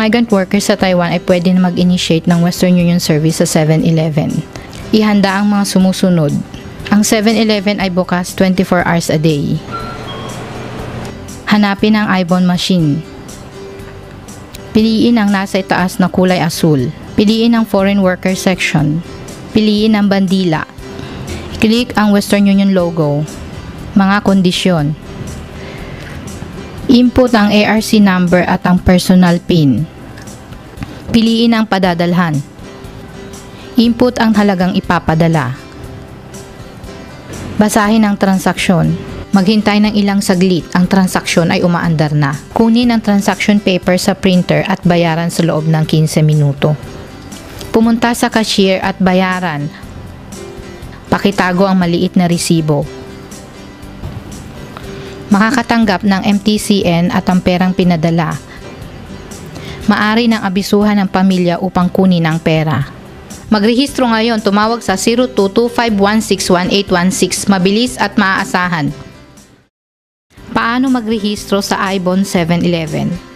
migrant workers sa Taiwan ay pwede na mag-initiate ng Western Union service sa 7-Eleven. Ihanda ang mga sumusunod. Ang 7-Eleven ay bukas 24 hours a day. Hanapin ang ibon machine. Piliin ang nasa itaas na kulay asul. Piliin ang foreign worker section. Piliin ang bandila. Click ang Western Union logo. Mga kondisyon. Input ang ARC number at ang personal PIN. Piliin ang padadalhan. Input ang halagang ipapadala. Basahin ang transaksyon. Maghintay ng ilang saglit, ang transaksyon ay umaandar na. Kunin ang transaction paper sa printer at bayaran sa loob ng 15 minuto. Pumunta sa cashier at bayaran. Pakitago ang maliit na resibo. Makakatanggap ng MTCN at ang perang pinadala. Maari nang abisuhan ng pamilya upang kunin ang pera. Magrehistro ngayon, tumawag sa 0225161816, mabilis at maaasahan. Paano magrehistro sa ibon 7-Eleven?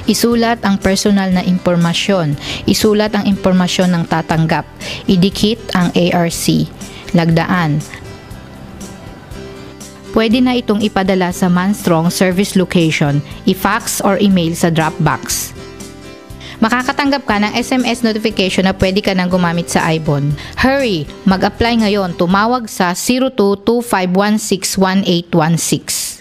Isulat ang personal na impormasyon. Isulat ang impormasyon ng tatanggap. Idikit ang ARC. Lagdaan. Pwede na itong ipadala sa Manstrong service location, i-fax or email sa Dropbox. Makakatanggap ka ng SMS notification na pwede ka nang gumamit sa ibon. Hurry! Mag-apply ngayon. Tumawag sa 0225161816.